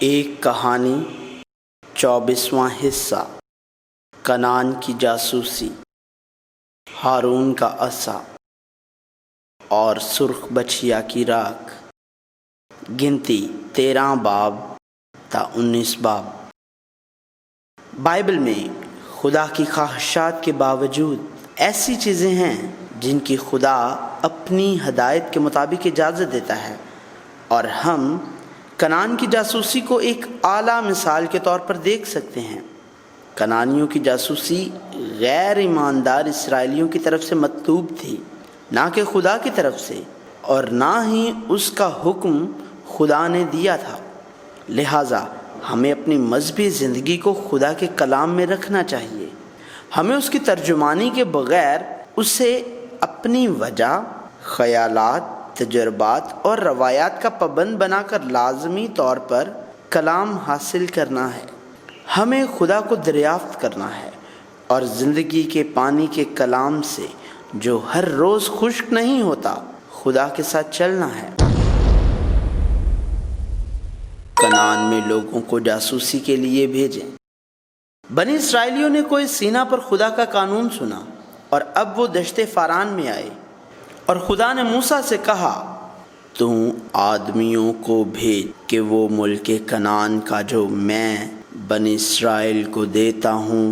ایک کہانی 24واں حصہ کنعان کی جاسوسی، ہارون کا عصا اور سرخ بچھیا کی راکھ۔ گنتی 13 باب تا 19 باب۔ بائبل میں خدا کی خواہشات کے باوجود ایسی چیزیں ہیں جن کی خدا اپنی ہدایت کے مطابق اجازت دیتا ہے، اور ہم کنعان کی جاسوسی کو ایک اعلیٰ مثال کے طور پر دیکھ سکتے ہیں۔ کنعانیوں کی جاسوسی غیر ایماندار اسرائیلیوں کی طرف سے مطلوب تھی، نہ کہ خدا کی طرف سے، اور نہ ہی اس کا حکم خدا نے دیا تھا۔ لہٰذا ہمیں اپنی مذہبی زندگی کو خدا کے کلام میں رکھنا چاہیے۔ ہمیں اس کی ترجمانی کے بغیر اسے اپنی وجہ، خیالات، تجربات اور روایات کا پابند بنا کر لازمی طور پر کلام حاصل کرنا ہے۔ ہمیں خدا کو دریافت کرنا ہے اور زندگی کے پانی کے کلام سے، جو ہر روز خشک نہیں ہوتا، خدا کے ساتھ چلنا ہے۔ کنعان میں لوگوں کو جاسوسی کے لیے بھیجیں۔ بنی اسرائیلیوں نے کوہ سینا پر خدا کا قانون سنا، اور اب وہ دشت فاران میں آئے، اور خدا نے موسیٰ سے کہا، تو آدمیوں کو بھیج کہ وہ ملک کنعان کا جو میں بنی اسرائیل کو دیتا ہوں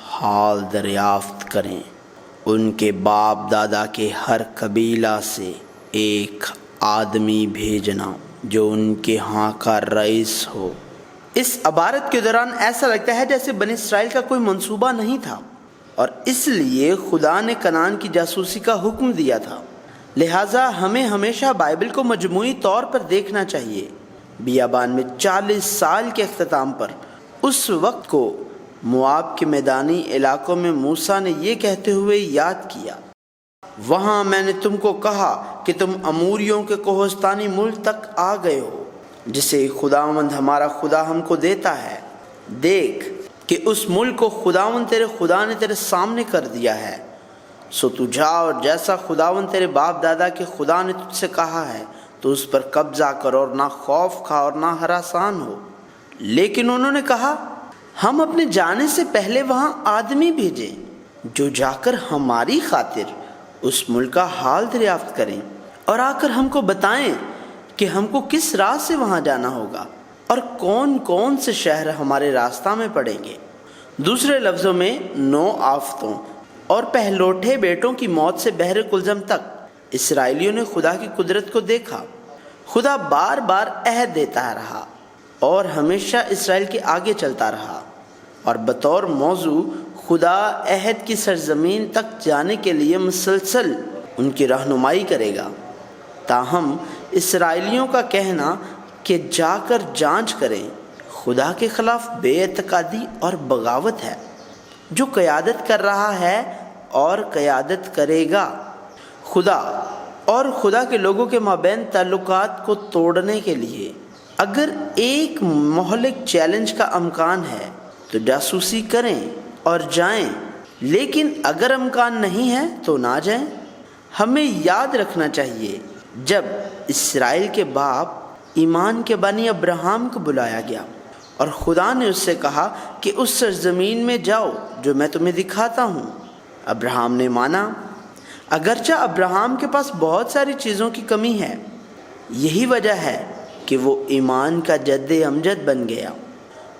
حال دریافت کریں۔ ان کے باپ دادا کے ہر قبیلہ سے ایک آدمی بھیجنا جو ان کے ہاں کا رئیس ہو۔ اس عبارت کے دوران ایسا لگتا ہے جیسے بنی اسرائیل کا کوئی منصوبہ نہیں تھا، اور اس لیے خدا نے کنعان کی جاسوسی کا حکم دیا تھا۔ لہٰذا ہمیں ہمیشہ بائبل کو مجموعی طور پر دیکھنا چاہیے۔ بیابان میں 40 سال کے اختتام پر اس وقت کو مواب کے میدانی علاقوں میں موسیٰ نے یہ کہتے ہوئے یاد کیا، وہاں میں نے تم کو کہا کہ تم اموریوں کے کوہستانی ملک تک آ گئے ہو، جسے خداوند ہمارا خدا ہم کو دیتا ہے۔ دیکھ کہ اس ملک کو خداوند تیرے خدا نے تیرے سامنے کر دیا ہے، سو تو جا اور جیسا خداوند تیرے باپ دادا کے خدا نے تجھ سے کہا ہے تو اس پر قبضہ کر، اور نہ خوف کھا اور نہ ہراسان ہو۔ لیکن انہوں نے کہا، ہم اپنے جانے سے پہلے وہاں آدمی بھیجیں جو جا کر ہماری خاطر اس ملک کا حال دریافت کریں، اور آ کر ہم کو بتائیں کہ ہم کو کس راہ سے وہاں جانا ہوگا، اور کون کون سے شہر ہمارے راستہ میں پڑیں گے۔ دوسرے لفظوں میں 9 آفتوں اور پہلوٹے بیٹوں کی موت سے بحر کلزم تک اسرائیلیوں نے خدا کی قدرت کو دیکھا۔ خدا بار بار عہد دیتا رہا اور ہمیشہ اسرائیل کے آگے چلتا رہا، اور بطور موضوع خدا عہد کی سرزمین تک جانے کے لیے مسلسل ان کی رہنمائی کرے گا۔ تاہم اسرائیلیوں کا کہنا کہ جا کر جانچ کریں خدا کے خلاف بے اعتقادی اور بغاوت ہے، جو قیادت کر رہا ہے اور قیادت کرے گا۔ خدا اور خدا کے لوگوں کے مابین تعلقات کو توڑنے کے لیے اگر ایک مہلک چیلنج کا امکان ہے تو جاسوسی کریں اور جائیں، لیکن اگر امکان نہیں ہے تو نہ جائیں۔ ہمیں یاد رکھنا چاہیے، جب اسرائیل کے باپ ایمان کے بانی ابراہیم کو بلایا گیا اور خدا نے اس سے کہا کہ اس سرزمین میں جاؤ جو میں تمہیں دکھاتا ہوں، ابراہیم نے مانا، اگرچہ ابراہیم کے پاس بہت ساری چیزوں کی کمی ہے۔ یہی وجہ ہے کہ وہ ایمان کا جد امجد بن گیا۔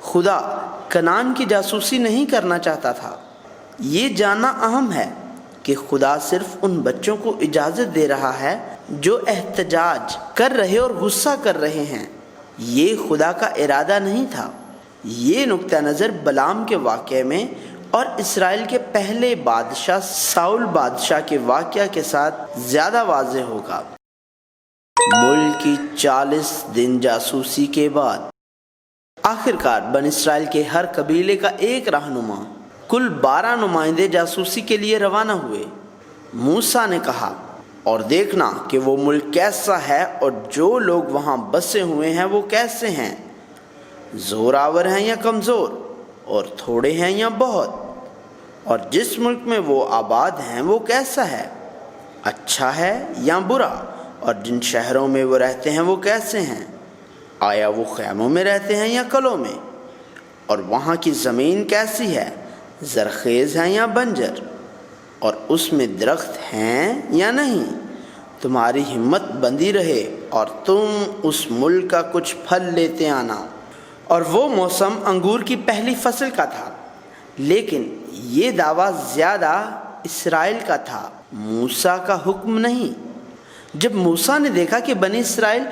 خدا کنعان کی جاسوسی نہیں کرنا چاہتا تھا۔ یہ جاننا اہم ہے کہ خدا صرف ان بچوں کو اجازت دے رہا ہے جو احتجاج کر رہے اور غصہ کر رہے ہیں۔ یہ خدا کا ارادہ نہیں تھا۔ یہ نقطہ نظر بلام کے واقعے میں اور اسرائیل کے پہلے بادشاہ ساؤل بادشاہ کے واقعہ کے ساتھ زیادہ واضح ہوگا۔ ملک کی 40 دن جاسوسی کے بعد آخر کار بنی اسرائیل کے ہر قبیلے کا ایک رہنما، کل 12 نمائندے جاسوسی کے لیے روانہ ہوئے۔ موسیٰ نے کہا، اور دیکھنا کہ وہ ملک کیسا ہے اور جو لوگ وہاں بسے ہوئے ہیں وہ کیسے ہیں، زور آور ہیں یا کمزور، اور تھوڑے ہیں یا بہت، اور جس ملک میں وہ آباد ہیں وہ کیسا ہے، اچھا ہے یا برا، اور جن شہروں میں وہ رہتے ہیں وہ کیسے ہیں۔ آیا وہ خیموں میں رہتے ہیں یا قلعوں میں؟ اور وہاں کی زمین کیسی ہے، زرخیز ہے یا بنجر؟ اور اس میں درخت ہیں یا نہیں؟ تمہاری ہمت بندی رہے اور تم اس ملک کا کچھ پھل لیتے آنا۔ اور وہ موسم انگور کی پہلی فصل کا تھا، لیکن یہ دعویٰ زیادہ اسرائیل کا تھا، موسیٰ کا حکم نہیں۔ جب موسیٰ نے دیکھا کہ بنی اسرائیل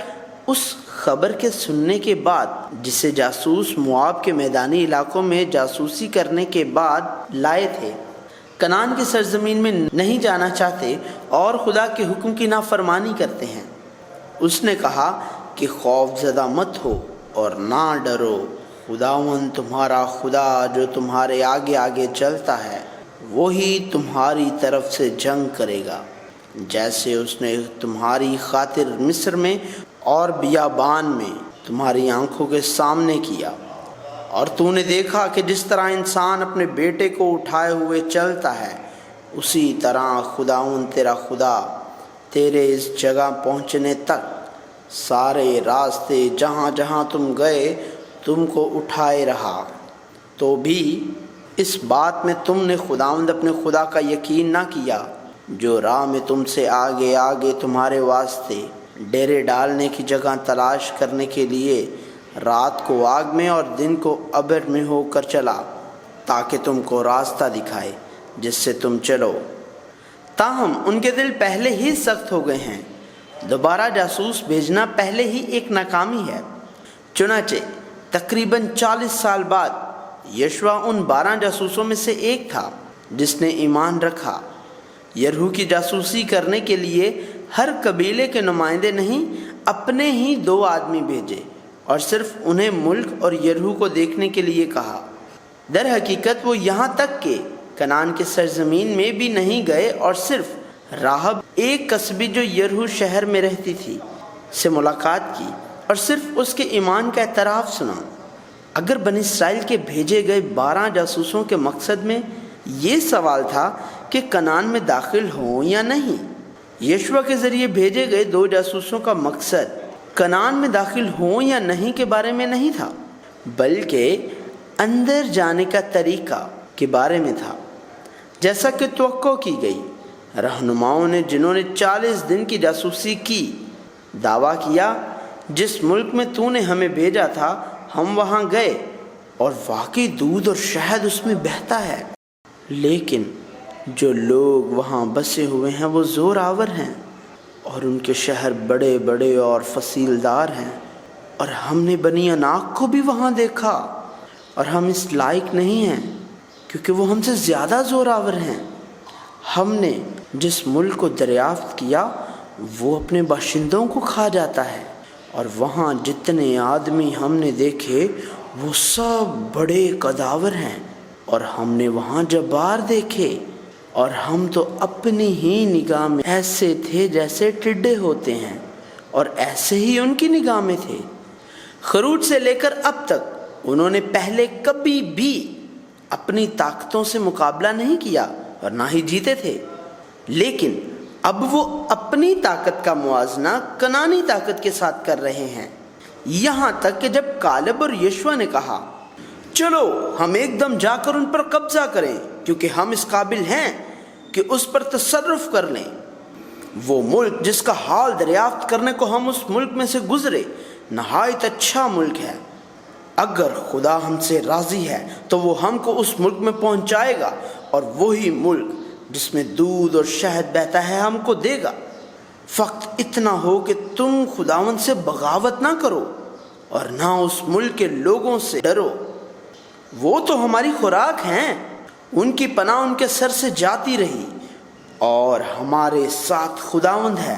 اس خبر کے سننے کے بعد، جسے جاسوس مواب کے میدانی علاقوں میں جاسوسی کرنے کے بعد لائے تھے، کنعان کی سرزمین میں نہیں جانا چاہتے اور خدا کے حکم کی نافرمانی کرتے ہیں، اس نے کہا کہ خوف زدہ مت ہو اور نہ ڈرو، خداوند تمہارا خدا جو تمہارے آگے آگے چلتا ہے وہی تمہاری طرف سے جنگ کرے گا، جیسے اس نے تمہاری خاطر مصر میں اور بیابان میں تمہاری آنکھوں کے سامنے کیا۔ اور تو نے دیکھا کہ جس طرح انسان اپنے بیٹے کو اٹھائے ہوئے چلتا ہے، اسی طرح خداوند تیرا خدا تیرے اس جگہ پہنچنے تک سارے راستے جہاں جہاں تم گئے تم کو اٹھائے رہا۔ تو بھی اس بات میں تم نے خداوند اپنے خدا کا یقین نہ کیا، جو راہ میں تم سے آگے آگے تمہارے واسطے ڈیرے ڈالنے کی جگہ تلاش کرنے کے لیے رات کو آگ میں اور دن کو ابر میں ہو کر چلا، تاکہ تم کو راستہ دکھائے جس سے تم چلو۔ تاہم ان کے دل پہلے ہی سخت ہو گئے ہیں، دوبارہ جاسوس بھیجنا پہلے ہی ایک ناکامی ہے۔ چنانچہ تقریباً 40 سال بعد یشوع ان 12 جاسوسوں میں سے ایک تھا جس نے ایمان رکھا۔ یرہو کی جاسوسی کرنے کے لیے ہر قبیلے کے نمائندے نہیں، اپنے ہی 2 آدمی بھیجے اور صرف انہیں ملک اور یرہو کو دیکھنے کے لیے کہا۔ در حقیقت وہ یہاں تک کہ کنعان کی سرزمین میں بھی نہیں گئے اور صرف راہب ایک قصبی جو یرہو شہر میں رہتی تھی سے ملاقات کی اور صرف اس کے ایمان کا اعتراف سنا۔ اگر بنی اسرائیل کے بھیجے گئے 12 جاسوسوں کے مقصد میں یہ سوال تھا کہ کنعان میں داخل ہوں یا نہیں، یشوع کے ذریعے بھیجے گئے 2 جاسوسوں کا مقصد کنعان میں داخل ہوں یا نہیں کے بارے میں نہیں تھا، بلکہ اندر جانے کا طریقہ کے بارے میں تھا۔ جیسا کہ توقع کی گئی، رہنماؤں نے جنہوں نے 40 دن کی جاسوسی کی دعویٰ کیا، جس ملک میں تو نے ہمیں بھیجا تھا ہم وہاں گئے اور واقعی دودھ اور شہد اس میں بہتا ہے، لیکن جو لوگ وہاں بسے ہوئے ہیں وہ زور آور ہیں اور ان کے شہر بڑے بڑے اور فصیلدار ہیں، اور ہم نے بنی عناق کو بھی وہاں دیکھا اور ہم اس لائق نہیں ہیں کیونکہ وہ ہم سے زیادہ زور آور ہیں۔ ہم نے جس ملک کو دریافت کیا وہ اپنے باشندوں کو کھا جاتا ہے، اور وہاں جتنے آدمی ہم نے دیکھے وہ سب بڑے قداور ہیں، اور ہم نے وہاں جبار دیکھے اور ہم تو اپنی ہی نگاہ میں ایسے تھے جیسے ٹڈے ہوتے ہیں، اور ایسے ہی ان کی نگاہ میں تھے۔ خروج سے لے کر اب تک انہوں نے پہلے کبھی بھی اپنی طاقتوں سے مقابلہ نہیں کیا اور نہ ہی جیتے تھے، لیکن اب وہ اپنی طاقت کا موازنہ کنعانی طاقت کے ساتھ کر رہے ہیں، یہاں تک کہ جب کالب اور یشوع نے کہا چلو ہم ایک دم جا کر ان پر قبضہ کریں کیونکہ ہم اس قابل ہیں کہ اس پر تصرف کر لیں، وہ ملک جس کا حال دریافت کرنے کو ہم اس ملک میں سے گزرے نہایت اچھا ملک ہے، اگر خدا ہم سے راضی ہے تو وہ ہم کو اس ملک میں پہنچائے گا اور وہی ملک جس میں دودھ اور شہد بہتا ہے ہم کو دے گا۔ فقط اتنا ہو کہ تم خداوند سے بغاوت نہ کرو اور نہ اس ملک کے لوگوں سے ڈرو، وہ تو ہماری خوراک ہیں، ان کی پناہ ان کے سر سے جاتی رہی، اور ہمارے ساتھ خداوند ہے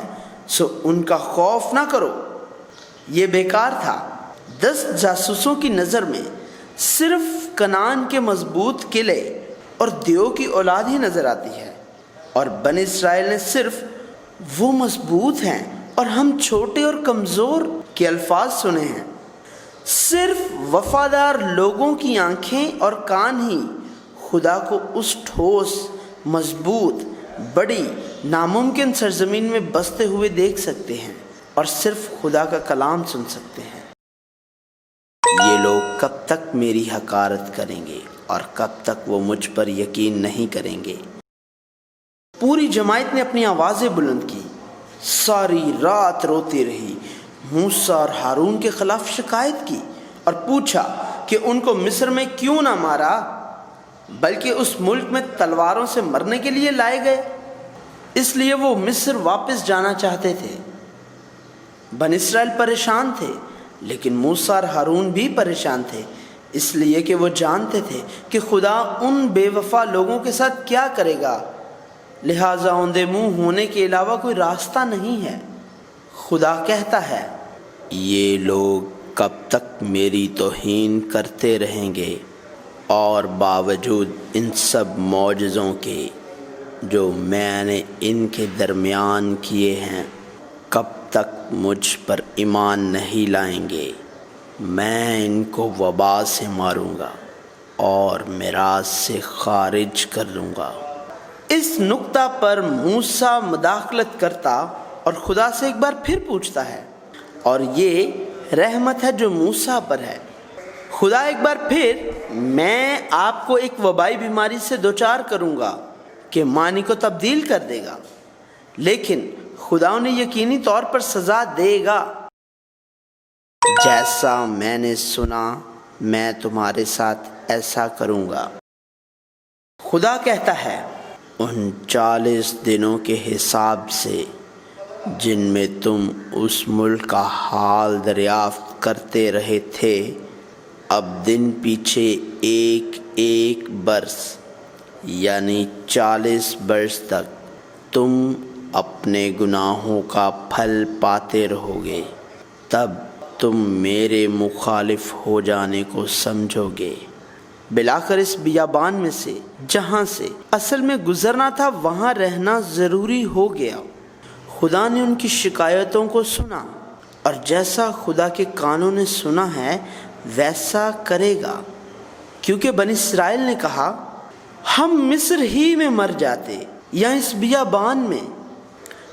سو ان کا خوف نہ کرو۔ یہ بیکار تھا۔ 10 جاسوسوں کی نظر میں صرف کنعان کے مضبوط قلعے اور دیو کی اولاد ہی نظر آتی ہے، اور بنی اسرائیل نے صرف وہ مضبوط ہیں اور ہم چھوٹے اور کمزور کے الفاظ سنے ہیں۔ صرف وفادار لوگوں کی آنکھیں اور کان ہی خدا کو اس ٹھوس، مضبوط، بڑی، ناممکن سرزمین میں بستے ہوئے دیکھ سکتے ہیں اور صرف خدا کا کلام سن سکتے ہیں۔ یہ لوگ کب تک میری حقارت کریں گے اور کب تک وہ مجھ پر یقین نہیں کریں گے؟ پوری جماعت نے اپنی آوازیں بلند کی، ساری رات روتی رہی، موسیٰ اور ہارون کے خلاف شکایت کی اور پوچھا کہ ان کو مصر میں کیوں نہ مارا بلکہ اس ملک میں تلواروں سے مرنے کے لیے لائے گئے۔ اس لیے وہ مصر واپس جانا چاہتے تھے۔ بن اسرائیل پریشان تھے، لیکن موسیٰ اور ہارون بھی پریشان تھے، اس لیے کہ وہ جانتے تھے کہ خدا ان بے وفا لوگوں کے ساتھ کیا کرے گا، لہٰذا اوندے منہ ہونے کے علاوہ کوئی راستہ نہیں ہے۔ خدا کہتا ہے، یہ لوگ کب تک میری توہین کرتے رہیں گے اور باوجود ان سب معجزوں کے جو میں نے ان کے درمیان کیے ہیں کب تک مجھ پر ایمان نہیں لائیں گے؟ میں ان کو وبا سے ماروں گا اور میراث سے خارج کر دوں گا۔ اس نقطہ پر موسیٰ مداخلت کرتا اور خدا سے ایک بار پھر پوچھتا ہے، اور یہ رحمت ہے جو موسیٰ پر ہے۔ خدا ایک بار پھر، میں آپ کو ایک وبائی بیماری سے دوچار کروں گا کہ معنی کو تبدیل کر دے گا، لیکن خدا انہیں یقینی طور پر سزا دے گا۔ جیسا میں نے سنا میں تمہارے ساتھ ایسا کروں گا۔ خدا کہتا ہے، ان 40 دنوں کے حساب سے جن میں تم اس ملک کا حال دریافت کرتے رہے تھے، اب دن پیچھے ایک ایک برس یعنی 40 برس تک تم اپنے گناہوں کا پھل پاتے رہو گے، تب تم میرے مخالف ہو جانے کو سمجھو گے۔ بلاخر اس بیابان میں سے جہاں سے اصل میں گزرنا تھا وہاں رہنا ضروری ہو گیا۔ خدا نے ان کی شکایتوں کو سنا اور جیسا خدا کے کانوں نے سنا ہے ویسا کرے گا، کیونکہ بنی اسرائیل نے کہا، ہم مصر ہی میں مر جاتے یا اس بیابان میں۔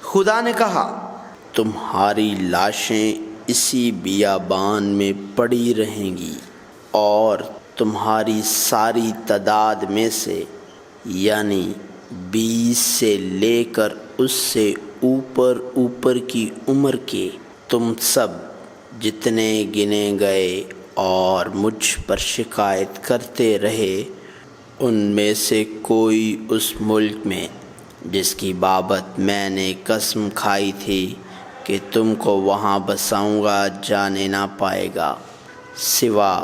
خدا نے کہا، تمہاری لاشیں اسی بیابان میں پڑی رہیں گی، اور تمہاری ساری تعداد میں سے یعنی 20 سے لے کر اس سے اوپر کی عمر کے تم سب جتنے گنے گئے اور مجھ پر شکایت کرتے رہے، ان میں سے کوئی اس ملک میں جس کی بابت میں نے قسم کھائی تھی کہ تم کو وہاں بساؤں گا جانے نہ پائے گا، سوا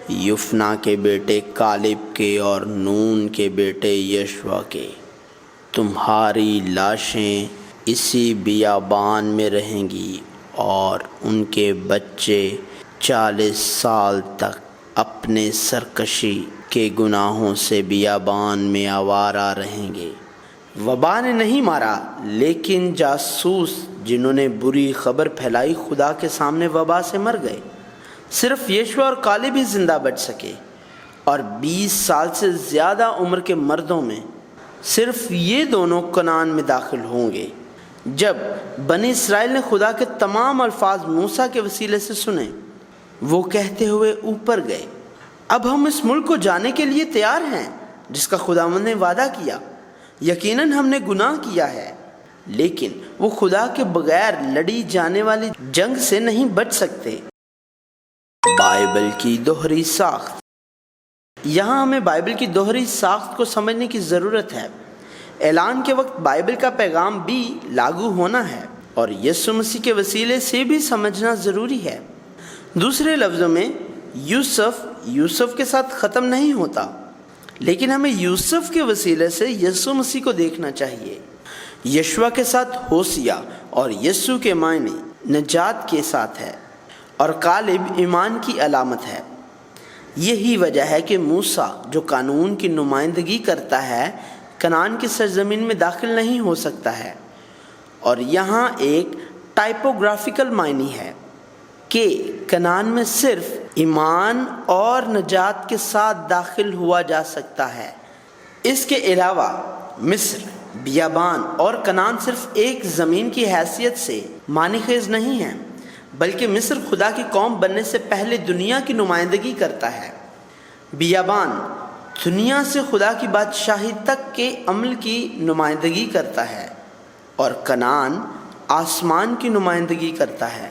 یفنا کے بیٹے کالب کے اور نون کے بیٹے یشوع کے۔ تمہاری لاشیں اسی بیابان میں رہیں گی اور ان کے بچے 40 سال تک اپنے سرکشی کے گناہوں سے بیابان میں آوارہ رہیں گے۔ وبا نے نہیں مارا، لیکن جاسوس جنہوں نے بری خبر پھیلائی خدا کے سامنے وبا سے مر گئے۔ صرف یشوع اور کالب ہی زندہ بچ سکے، اور 20 سال سے زیادہ عمر کے مردوں میں صرف یہ دونوں کنعان میں داخل ہوں گے۔ جب بنی اسرائیل نے خدا کے تمام الفاظ موسیٰ کے وسیلے سے سنے، وہ کہتے ہوئے اوپر گئے، اب ہم اس ملک کو جانے کے لیے تیار ہیں جس کا خداوند نے وعدہ کیا۔ یقیناً ہم نے گناہ کیا ہے، لیکن وہ خدا کے بغیر لڑی جانے والی جنگ سے نہیں بچ سکتے۔ بائبل کی دوہری ساخت۔ یہاں ہمیں بائبل کی دوہری ساخت کو سمجھنے کی ضرورت ہے۔ اعلان کے وقت بائبل کا پیغام بھی لاگو ہونا ہے اور یسوع مسیح کے وسیلے سے بھی سمجھنا ضروری ہے۔ دوسرے لفظوں میں، یوسف کے ساتھ ختم نہیں ہوتا، لیکن ہمیں یوسف کے وسیلے سے یسوع مسیح کو دیکھنا چاہیے۔ یشوع کے ساتھ ہوسیا اور یسوع کے معنی نجات کے ساتھ ہے، اور کالب ایمان کی علامت ہے۔ یہی وجہ ہے کہ موسیٰ جو قانون کی نمائندگی کرتا ہے کنعان کی سرزمین میں داخل نہیں ہو سکتا ہے، اور یہاں ایک ٹائپوگرافیکل معنی ہے کہ کنعان میں صرف ایمان اور نجات کے ساتھ داخل ہوا جا سکتا ہے۔ اس کے علاوہ مصر، بیابان اور کنعان صرف ایک زمین کی حیثیت سے معنی خیز نہیں ہیں، بلکہ مصر خدا کی قوم بننے سے پہلے دنیا کی نمائندگی کرتا ہے۔ بیابان دنیا سے خدا کی بادشاہی تک کے عمل کی نمائندگی کرتا ہے، اور کنعان آسمان کی نمائندگی کرتا ہے۔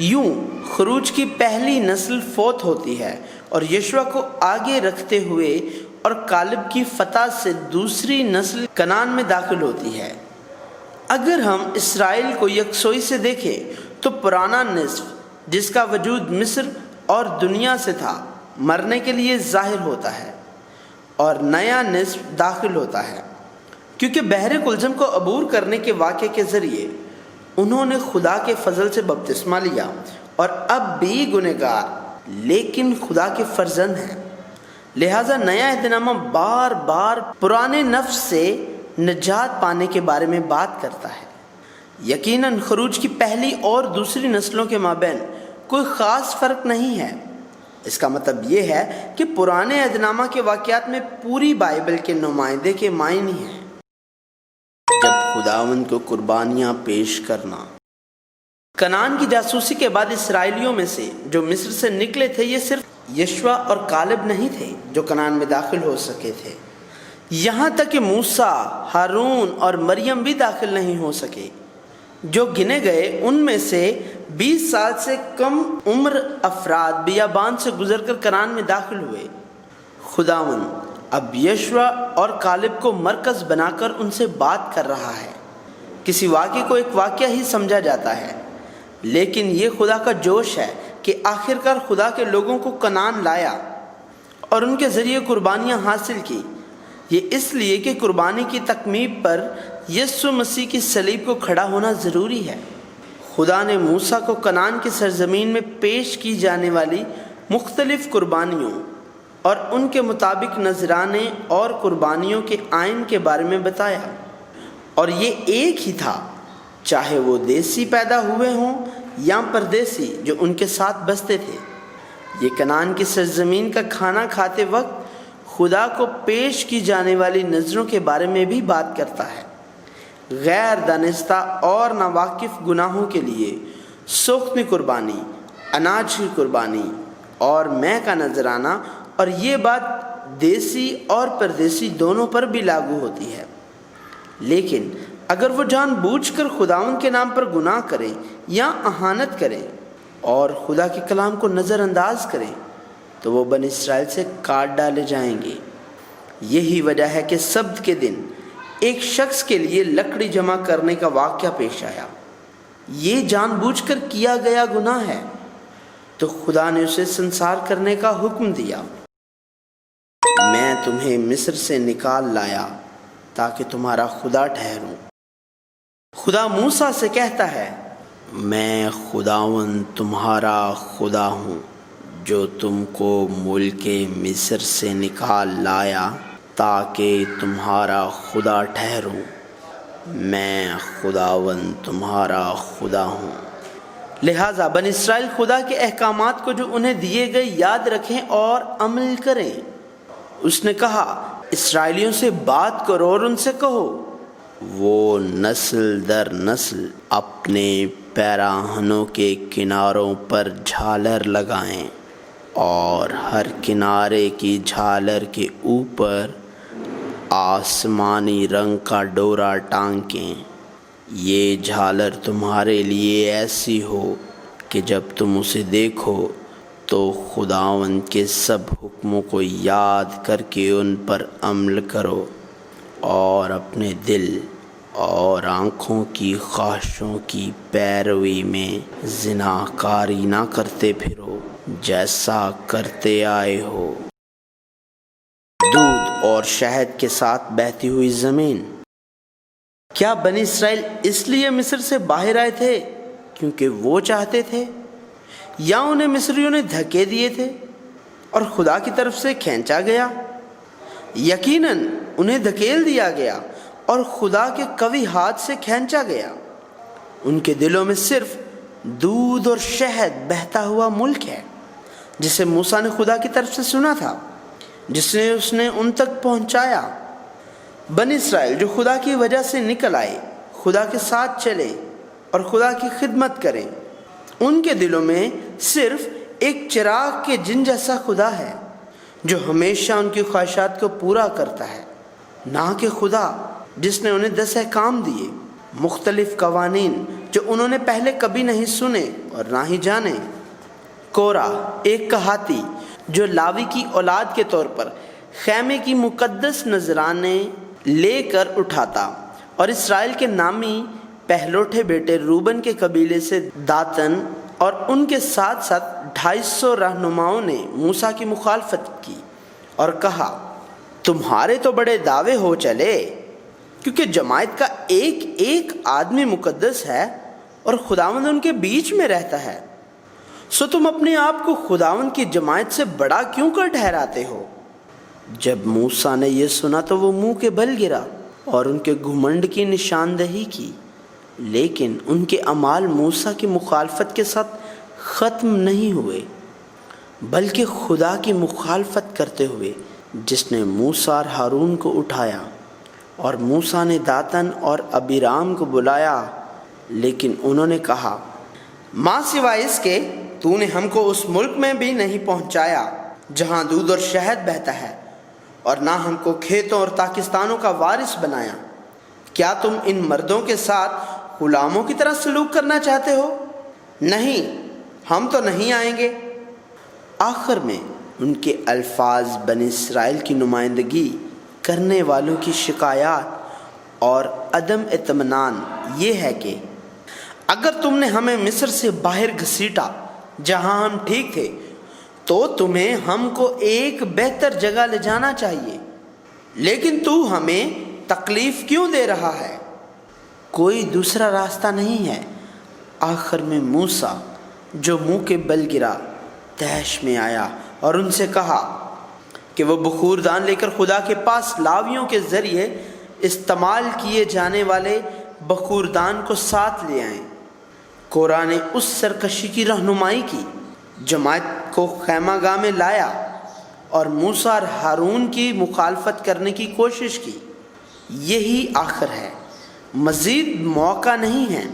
یوں خروج کی پہلی نسل فوت ہوتی ہے اور یشوع کو آگے رکھتے ہوئے اور کالب کی فتح سے دوسری نسل کنعان میں داخل ہوتی ہے۔ اگر ہم اسرائیل کو یکسوئی سے دیکھیں تو پرانا نصف جس کا وجود مصر اور دنیا سے تھا مرنے کے لیے ظاہر ہوتا ہے، اور نیا نصف داخل ہوتا ہے، کیونکہ بحر کلزم کو عبور کرنے کے واقعے کے ذریعے انہوں نے خدا کے فضل سے بپتسمہ لیا اور اب بھی گنہگار لیکن خدا کے فرزند ہیں۔ لہٰذا نیا عہد نامہ بار بار پرانے نفس سے نجات پانے کے بارے میں بات کرتا ہے۔ یقیناً خروج کی پہلی اور دوسری نسلوں کے مابین کوئی خاص فرق نہیں ہے۔ اس کا مطلب یہ ہے کہ پرانے عہد نامہ کے واقعات میں پوری بائبل کے نمائندے کے معنی ہیں۔ جب خداوند کو قربانیاں پیش کرنا۔ کنعان کی جاسوسی کے بعد اسرائیلیوں میں سے جو مصر سے نکلے تھے یہ صرف یشوع اور کالب نہیں تھے جو کنعان میں داخل ہو سکے تھے، یہاں تک کہ موسیٰ، ہارون اور مریم بھی داخل نہیں ہو سکے۔ جو گنے گئے ان میں سے 20 سال سے کم عمر افراد بیابان سے گزر کر کنعان میں داخل ہوئے۔ خداوند اب یشوع اور کالب کو مرکز بنا کر ان سے بات کر رہا ہے۔ کسی واقعے کو ایک واقعہ ہی سمجھا جاتا ہے، لیکن یہ خدا کا جوش ہے کہ آخرکار خدا کے لوگوں کو کنعان لایا اور ان کے ذریعے قربانیاں حاصل کی۔ یہ اس لیے کہ قربانی کی تکمیل پر یسوع مسیح کی صلیب کو کھڑا ہونا ضروری ہے۔ خدا نے موسیٰ کو کنعان کی سرزمین میں پیش کی جانے والی مختلف قربانیوں اور ان کے مطابق نذرانے اور قربانیوں کے آئین کے بارے میں بتایا، اور یہ ایک ہی تھا، چاہے وہ دیسی پیدا ہوئے ہوں یا پردیسی جو ان کے ساتھ بستے تھے۔ یہ کنعان کی سرزمین کا کھانا کھاتے وقت خدا کو پیش کی جانے والی نذروں کے بارے میں بھی بات کرتا ہے۔ غیر دانستہ اور ناواقف گناہوں کے لیے سوختنی قربانی، اناج کی قربانی اور مے کا نذرانہ، اور یہ بات دیسی اور پردیسی دونوں پر بھی لاگو ہوتی ہے۔ لیکن اگر وہ جان بوجھ کر خداوند کے نام پر گناہ کرے یا اہانت کرے اور خدا کے کلام کو نظر انداز کرے تو وہ بنی اسرائیل سے کاٹ ڈالے جائیں گے۔ یہی وجہ ہے کہ سبت کے دن ایک شخص کے لیے لکڑی جمع کرنے کا واقعہ پیش آیا۔ یہ جان بوجھ کر کیا گیا گناہ ہے، تو خدا نے اسے سنسار کرنے کا حکم دیا۔ میں تمہیں مصر سے نکال لایا تاکہ تمہارا خدا ٹھہروں۔ خدا موسیٰ سے کہتا ہے، میں خداوند تمہارا خدا ہوں جو تم کو ملک مصر سے نکال لایا تاکہ تمہارا خدا ٹھہروں۔ میں خداوند تمہارا خدا ہوں۔ لہٰذا بنی اسرائیل خدا کے احکامات کو جو انہیں دیے گئے یاد رکھیں اور عمل کریں۔ اس نے کہا، اسرائیلیوں سے بات کرو اور ان سے کہو، وہ نسل در نسل اپنے پیراہنوں کے کناروں پر جھالر لگائیں اور ہر کنارے کی جھالر کے اوپر آسمانی رنگ کا ڈورا ٹانکیں۔ یہ جھالر تمہارے لیے ایسی ہو کہ جب تم اسے دیکھو تو خداوند کے سب حکموں کو یاد کر کے ان پر عمل کرو اور اپنے دل اور آنکھوں کی خواہشوں کی پیروی میں زناکاری نہ کرتے پھرو جیسا کرتے آئے ہو۔ دودھ اور شہد کے ساتھ بہتی ہوئی زمین۔ کیا بنی اسرائیل اس لیے مصر سے باہر آئے تھے کیونکہ وہ چاہتے تھے، یا انہیں مصریوں نے دھکے دیے تھے اور خدا کی طرف سے کھینچا گیا؟ یقیناً انہیں دھکیل دیا گیا اور خدا کے قوی ہاتھ سے کھینچا گیا۔ ان کے دلوں میں صرف دودھ اور شہد بہتا ہوا ملک ہے جسے موسیٰ نے خدا کی طرف سے سنا تھا، جس نے اس نے ان تک پہنچایا۔ بنی اسرائیل جو خدا کی وجہ سے نکل آئے، خدا کے ساتھ چلے اور خدا کی خدمت کریں، ان کے دلوں میں صرف ایک چراغ کے جن جیسا خدا ہے جو ہمیشہ ان کی خواہشات کو پورا کرتا ہے، نہ کہ خدا جس نے انہیں 10 احکام دیے، مختلف قوانین جو انہوں نے پہلے کبھی نہیں سنے اور نہ ہی جانے۔ کورہ ایک کہاتی جو لاوی کی اولاد کے طور پر خیمے کی مقدس نذرانے لے کر اٹھاتا، اور اسرائیل کے نامی پہلوٹے بیٹے روبن کے قبیلے سے داتن اور ان کے ساتھ ساتھ 250 رہنماؤں نے موسیٰ کی مخالفت کی اور کہا، تمہارے تو بڑے دعوے ہو چلے، کیونکہ جماعت کا ایک ایک آدمی مقدس ہے اور خداوند ان کے بیچ میں رہتا ہے، سو تم اپنے آپ کو خداوند کی جماعت سے بڑا کیوں کر ٹھہراتے ہو؟ جب موسیٰ نے یہ سنا تو وہ منہ کے بل گرا اور ان کے گھمنڈ کی نشاندہی کی، لیکن ان کے اعمال موسیٰ کی مخالفت کے ساتھ ختم نہیں ہوئے، بلکہ خدا کی مخالفت کرتے ہوئے جس نے موسیٰ اور ہارون کو اٹھایا۔ اور موسیٰ نے داتن اور ابیرام کو بلایا، لیکن انہوں نے کہا، ماں سوائے اس کے تو نے ہم کو اس ملک میں بھی نہیں پہنچایا جہاں دودھ اور شہد بہتا ہے، اور نہ ہم کو کھیتوں اور پاکستانوں کا وارث بنایا۔ کیا تم ان مردوں کے ساتھ غلاموں کی طرح سلوک کرنا چاہتے ہو؟ نہیں، ہم تو نہیں آئیں گے۔ آخر میں ان کے الفاظ بنی اسرائیل کی نمائندگی کرنے والوں کی شکایات اور عدم اطمینان یہ ہے کہ اگر تم نے ہمیں مصر سے باہر گھسیٹا جہاں ہم ٹھیک تھے، تو تمہیں ہم کو ایک بہتر جگہ لے جانا چاہیے، لیکن تو ہمیں تکلیف کیوں دے رہا ہے؟ کوئی دوسرا راستہ نہیں ہے۔ آخر میں موسیٰ جو منہ کے بل گرا طیش میں آیا اور ان سے کہا کہ وہ بخور دان لے کر خدا کے پاس لاویوں کے ذریعے استعمال کیے جانے والے بخور دان کو ساتھ لے آئیں۔ کورہ نے اس سرکشی کی رہنمائی کی، جماعت کو خیمہ گاہ میں لایا اور موسیٰ اور ہارون کی مخالفت کرنے کی کوشش کی۔ یہی آخر ہے، مزید موقع نہیں ہے۔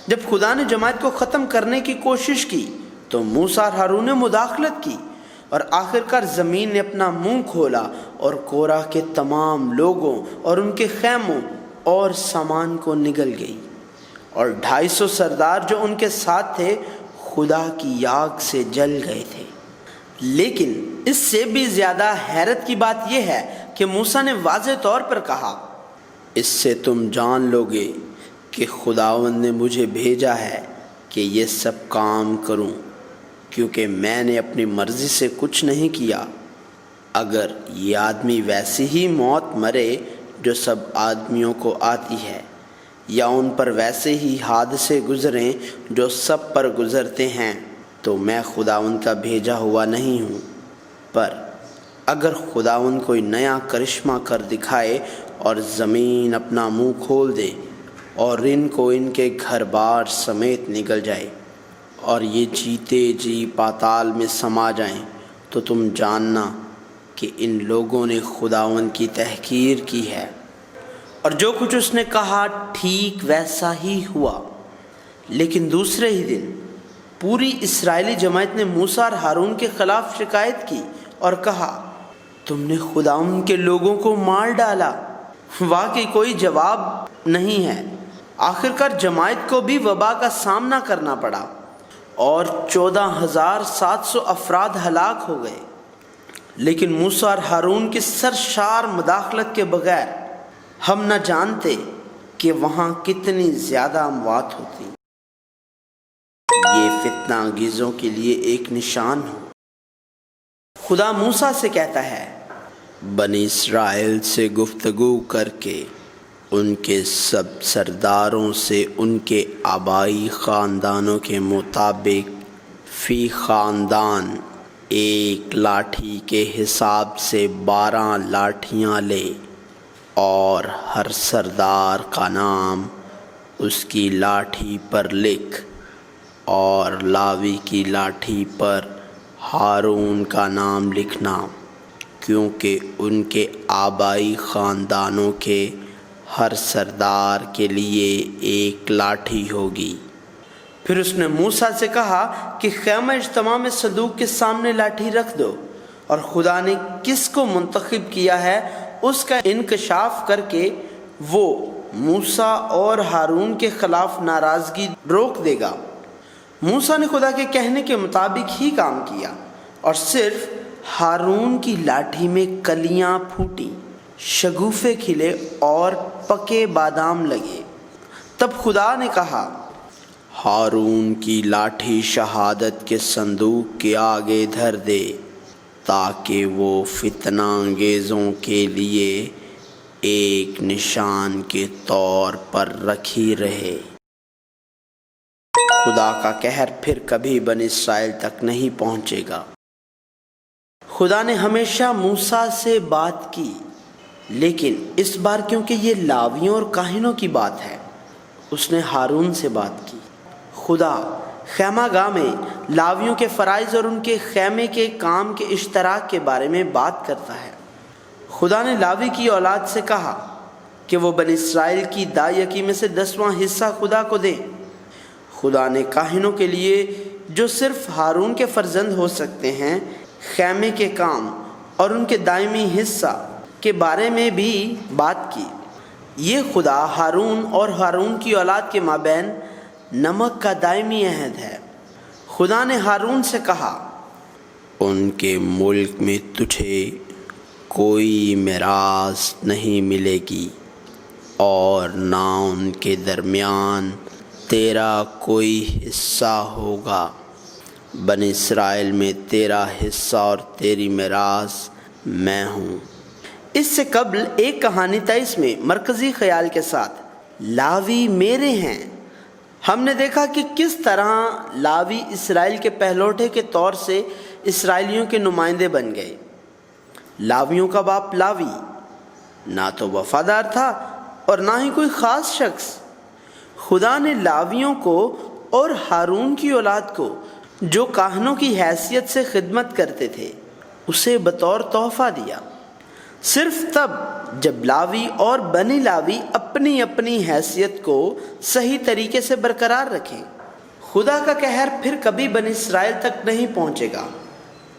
جب خدا نے جماعت کو ختم کرنے کی کوشش کی تو موسیٰ اور ہارون نے مداخلت کی، اور آخرکار زمین نے اپنا منہ کھولا اور کورہ کے تمام لوگوں اور ان کے خیموں اور سامان کو نگل گئی، اور 250 سردار جو ان کے ساتھ تھے خدا کی آگ سے جل گئے تھے۔ لیکن اس سے بھی زیادہ حیرت کی بات یہ ہے کہ موسیٰ نے واضح طور پر کہا، اس سے تم جان لو گے کہ خداوند نے مجھے بھیجا ہے کہ یہ سب کام کروں، کیونکہ میں نے اپنی مرضی سے کچھ نہیں کیا۔ اگر یہ آدمی ویسی ہی موت مرے جو سب آدمیوں کو آتی ہے، یا ان پر ویسے ہی حادثے گزریں جو سب پر گزرتے ہیں، تو میں خداوند کا بھیجا ہوا نہیں ہوں۔ پر اگر خداوند کوئی نیا کرشمہ کر دکھائے اور زمین اپنا منہ کھول دے اور ان کو ان کے گھر بار سمیت نگل جائے اور یہ جیتے جی پاتال میں سما جائیں، تو تم جاننا کہ ان لوگوں نے خداوند کی تحقیر کی ہے۔ اور جو کچھ اس نے کہا ٹھیک ویسا ہی ہوا۔ لیکن دوسرے ہی دن پوری اسرائیلی جماعت نے موسیٰ اور ہارون کے خلاف شکایت کی اور کہا، تم نے خداوند کے لوگوں کو مار ڈالا۔ واقعی کوئی جواب نہیں ہے۔ آخرکار جماعت کو بھی وبا کا سامنا کرنا پڑا اور 14,700 افراد ہلاک ہو گئے، لیکن موسیٰ اور ہارون کی سرشار مداخلت کے بغیر ہم نہ جانتے کہ وہاں کتنی زیادہ اموات ہوتی۔ یہ فتنہ انگیزوں کے لیے ایک نشان ہو۔ خدا موسیٰ سے کہتا ہے، بنی اسرائیل سے گفتگو کر کے ان کے سب سرداروں سے ان کے آبائی خاندانوں کے مطابق فی خاندان 1 لاٹھی کے حساب سے 12 لاٹھیاں لے، اور ہر سردار کا نام اس کی لاٹھی پر لکھ، اور لاوی کی لاٹھی پر ہارون کا نام لکھنا، کیونکہ ان کے آبائی خاندانوں کے ہر سردار کے لیے 1 لاٹھی ہوگی۔ پھر اس نے موسیٰ سے کہا کہ خیمہ اجتماع میں صندوق کے سامنے لاٹھی رکھ دو، اور خدا نے کس کو منتخب کیا ہے اس کا انکشاف کر کے وہ موسیٰ اور ہارون کے خلاف ناراضگی روک دے گا۔ موسیٰ نے خدا کے کہنے کے مطابق ہی کام کیا، اور صرف ہارون کی لاٹھی میں کلیاں پھوٹیں، شگوفے کھلے اور پکے بادام لگے۔ تب خدا نے کہا، ہارون کی لاٹھی شہادت کے صندوق کے آگے دھر دے، تاکہ وہ فتنہ انگیزوں کے لیے ایک نشان کے طور پر رکھی رہے۔ خدا کا قہر پھر کبھی بنی اسرائیل تک نہیں پہنچے گا۔ خدا نے ہمیشہ موسیٰ سے بات کی، لیکن اس بار کیونکہ یہ لاویوں اور کاہنوں کی بات ہے، اس نے ہارون سے بات کی۔ خدا خیمہ گاہ میں لاویوں کے فرائض اور ان کے خیمے کے کام کے اشتراک کے بارے میں بات کرتا ہے۔ خدا نے لاوی کی اولاد سے کہا کہ وہ بنی اسرائیل کی دائیکی میں سے 10واں حصہ خدا کو دے۔ خدا نے کاہنوں کے لیے، جو صرف ہارون کے فرزند ہو سکتے ہیں، خیمے کے کام اور ان کے دائمی حصہ کے بارے میں بھی بات کی۔ یہ خدا ہارون اور ہارون کی اولاد کے مابین نمک کا دائمی عہد ہے۔ خدا نے ہارون سے کہا، ان کے ملک میں تجھے کوئی میراث نہیں ملے گی، اور نہ ان کے درمیان تیرا کوئی حصہ ہوگا۔ بنی اسرائیل میں تیرا حصہ اور تیری میراث میں ہوں۔ اس سے قبل ایک کہانی 23 میں مرکزی خیال کے ساتھ لاوی میرے ہیں، ہم نے دیکھا کہ کس طرح لاوی اسرائیل کے پہلوٹے کے طور سے اسرائیلیوں کے نمائندے بن گئے۔ لاویوں کا باپ لاوی نہ تو وفادار تھا اور نہ ہی کوئی خاص شخص۔ خدا نے لاویوں کو اور ہارون کی اولاد کو، جو کاہنوں کی حیثیت سے خدمت کرتے تھے، اسے بطور تحفہ دیا، صرف تب جب لاوی اور بنی لاوی اپنی اپنی حیثیت کو صحیح طریقے سے برقرار رکھیں۔ خدا کا قہر پھر کبھی بنی اسرائیل تک نہیں پہنچے گا،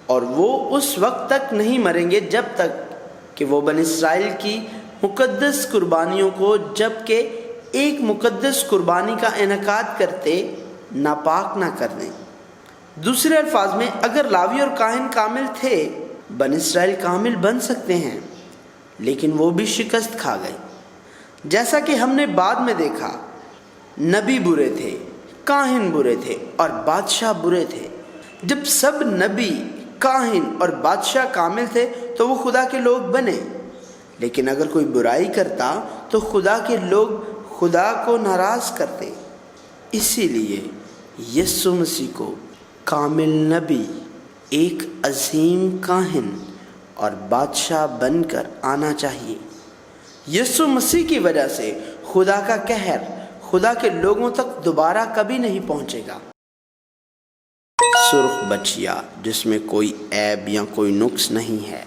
اور وہ اس وقت تک نہیں مریں گے جب تک کہ وہ بنی اسرائیل کی مقدس قربانیوں کو، جبکہ ایک مقدس قربانی کا انعقاد کرتے، ناپاک نہ کر دیں۔ دوسرے الفاظ میں، اگر لاوی اور کاہن کامل تھے، بنی اسرائیل کامل بن سکتے ہیں، لیکن وہ بھی شکست کھا گئے۔ جیسا کہ ہم نے بعد میں دیکھا، نبی برے تھے، کاہن برے تھے اور بادشاہ برے تھے۔ جب سب نبی، کاہن اور بادشاہ کامل تھے تو وہ خدا کے لوگ بنے، لیکن اگر کوئی برائی کرتا تو خدا کے لوگ خدا کو ناراض کرتے۔ اسی لیے یسوع مسیح کو کامل نبی، ایک عظیم کاہن اور بادشاہ بن کر آنا چاہیے۔ یسوع مسیح کی وجہ سے خدا کا قہر خدا کے لوگوں تک دوبارہ کبھی نہیں پہنچے گا۔ سرخ بچیا جس میں کوئی عیب یا کوئی نقص نہیں ہے۔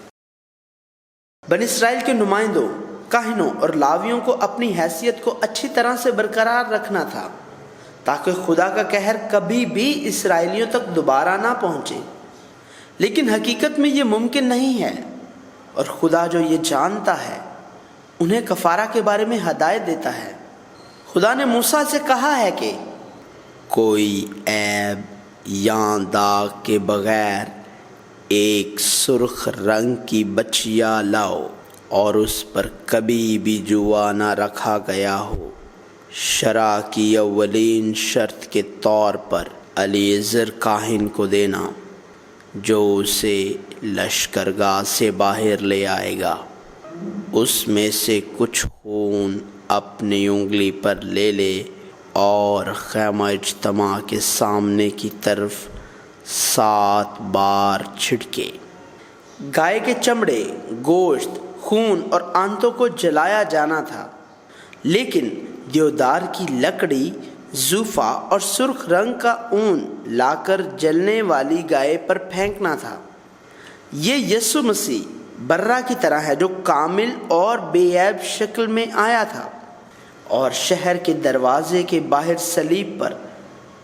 بنی اسرائیل کے نمائندوں، کاہنوں اور لاویوں کو اپنی حیثیت کو اچھی طرح سے برقرار رکھنا تھا، تاکہ خدا کا قہر کبھی بھی اسرائیلیوں تک دوبارہ نہ پہنچے۔ لیکن حقیقت میں یہ ممکن نہیں ہے، اور خدا جو یہ جانتا ہے انہیں کفارہ کے بارے میں ہدایت دیتا ہے۔ خدا نے موسیٰ سے کہا ہے کہ کوئی عیب یا داغ کے بغیر ایک سرخ رنگ کی بچیا لاؤ، اور اس پر کبھی بھی جوا نہ رکھا گیا ہو۔ شرع کی اولین شرط کے طور پر الیعزر کاہن کو دینا، جو اسے لشکرگاہ سے باہر لے آئے گا۔ اس میں سے کچھ خون اپنی انگلی پر لے لے اور خیمہ اجتماع کے سامنے کی طرف 7 بار چھڑکے۔ گائے کے چمڑے، گوشت، خون اور آنتوں کو جلایا جانا تھا، لیکن دیودار کی لکڑی، زوفا اور سرخ رنگ کا اون لا کر جلنے والی گائے پر پھینکنا تھا۔ یہ یسوع مسیح برہ کی طرح ہے، جو کامل اور بے عیب شکل میں آیا تھا، اور شہر کے دروازے کے باہر صلیب پر